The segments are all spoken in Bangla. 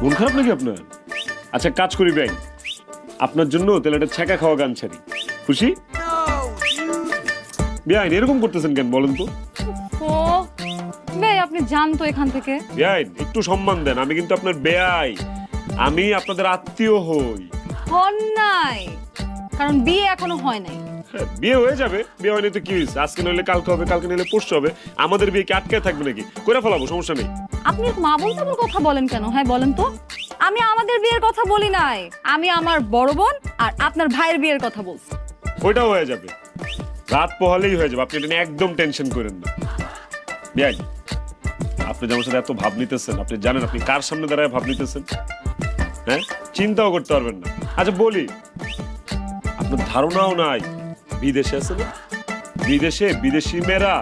মন খারাপ নাকি আপনার? আচ্ছা কাজ করি ভাই, আপনার জন্য তাহলে একটা ছ্যাঁকা খাওয়া গান ছাড়ি, খুশি? বেআইন এরকম করতেছেন কেন বলেন তো? ও ভাই আপনি যান তো এখান থেকে। বেআইন একটু সম্মান দেন, আমি কিন্তু আপনার বেআই, আমি আপনাদের আত্মীয় হই। হন নাই, কারণ বিয়ে এখনো হয় নাই। বিয়ে হয়ে যাবে, বিয়ে হয়নি তো কি হয়েছে? আজকে নইলে কালকে হবে, কালকে নইলে পরশু হবে। আমাদের বিয়ে কি আটকে থাকবে নাকি? করে ফেলাবো, সমস্যা নেই। আপনি মা বলতে কথা বলেন কেন? হ্যাঁ বলেন তো। আমি আমাদের বিয়ের কথা বলি নাই, আমি আমার বড় বোন আর আপনার ভাইয়ের বিয়ের কথা বলছি। ওইটাও হয়ে যাবে, রাত পোহালেই হয়ে যাবে, আপনি এটা নিয়ে একদম টেনশন করেন না। বিয়াই, আপনি যেমন সাথে এত ভাব নিতেছেন, আপনি জানেন আপনি কার সামনে দাঁড়ায় ভাব নিতেছেন? হ্যাঁ, চিন্তাও করতে পারবেন না। আচ্ছা বলি, আপনার ধারণাও নাই বিদেশে আছে না, বিদেশে বিদেশি মেয়েরা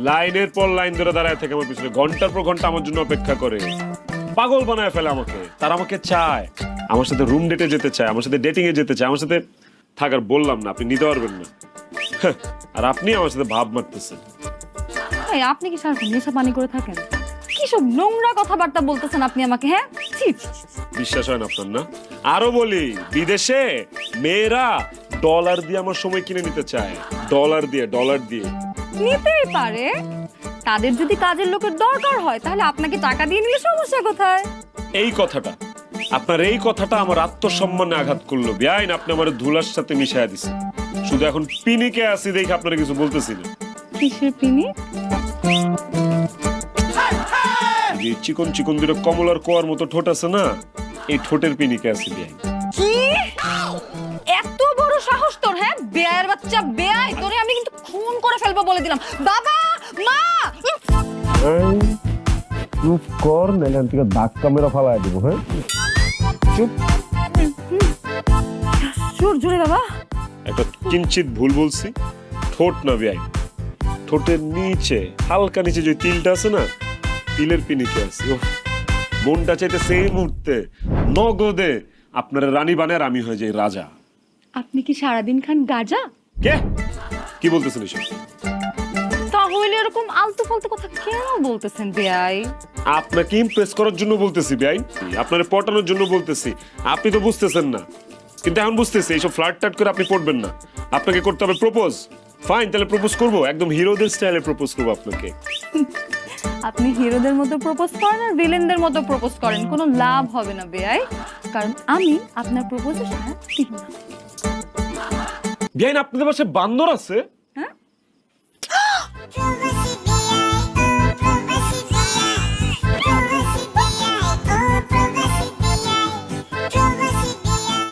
লাইনের পর লাইন ধরে দাঁড়ায় থাকে আমার পিছনে, ঘন্টার পর ঘন্টা আমার জন্য অপেক্ষা করে, পাগল বানায় ফেলে আমাকে। তারা আমাকে চায়, আমার সাথে রুম ডেটে যেতে চায়, আমার সাথে ডেটিং এ যেতে চায়, আমার সাথে থাকার বললাম না, আপনি নিতে পারবেন না। আর আপনি আমার সাথে ভাব মারতেছেন। আপনি কি সারাক্ষণ নেশা পানি করে থাকেন? কি সব নোংরা কথাবার্তা বলতেছেন আপনি আমাকে? হ্যাঁ, বিশ্বাস হয় না আপনার না? আরো বলি, বিদেশে মেয়েরা ডলার দিয়ে আমার সময় কিনে নিতে চায়, ডলার দিয়ে, ডলার দিয়ে। নিতেই পারে, তাদের যদি কাজের লোকের দরকার হয় তাহলে আপনাকে টাকা দিয়ে নিলে সমস্যা কোথায়? এই কথাটা, আপনার এই কথাটা আমার আত্মসম্মানে আঘাত করলো। বেআইন, আপনি আমার ধুলার সাথে মিশাইয়া দিচ্ছেন। শুধু এখন পিনিকে আসি দেখে আপনারা কিছু বলতেছি না। কিসের পিনিক? চিকন চিকন দুটো কমলার কোয়ার মতো ঠোঁট আছে না, এই ঠোঁটের পিনিকে আসি বেআইন। কি এত বড় সাহস তোর? হ্যাঁ, বেয়ার বাচ্চা বেয়াই, তোরে আমি কিন্তু খুন করে ফেলবো বলে দিলাম। বাবা, মা, চুপ কর, নাহলে আমি তোকে ধাক্কা মেরে ফালায় দিব। হ্যাঁ চুপ। জোর জোরে বাবা। একটা কিঞ্চিত ভুল বলছি, ঠোঁট না বেআইন, ঠোঁটের নিচে হালকা নিচে যে তিলটা আছে না, তিলের পিনিকে আছে। মনটা চাইতে সেই মুহূর্তে নগদে আপনার রানী বানার আমি হয়ে যাই রাজা। আপনি কি সারাদিন খান গাজা? কে কি বলতেছেন এসব? তাহলে এরকম আলতু ফালতু কথা কেন বলতেছেন বেয়াই? আপনাকে ইমপ্রেস করার জন্য বলতেছি বেআইন, আপনারে পটানোর জন্য বলতেছি। আপনি তো বুঝতেছেন না, কিন্তু এখন বুঝতেছি এইসব ফ্লার্ট টাট করে আপনি পড়বেন না, আপনাকে করতে হবে প্রপোজ। ফাইন, তাহলে প্রপোজ করবো, একদম হিরোদের স্টাইলে প্রপোজ করবো আপনাকে। আপনি হিরোদের মতো প্রপোজ করেন আর ভিলেনদের মতো প্রপোজ করেন, কোনো লাভ হবে না বেয়াই, কারণ আমি আপনার প্রপোজে সাড়া দিব না। বেআইন, আপনাদের পাশে বান্দর আছে? হ্যাঁ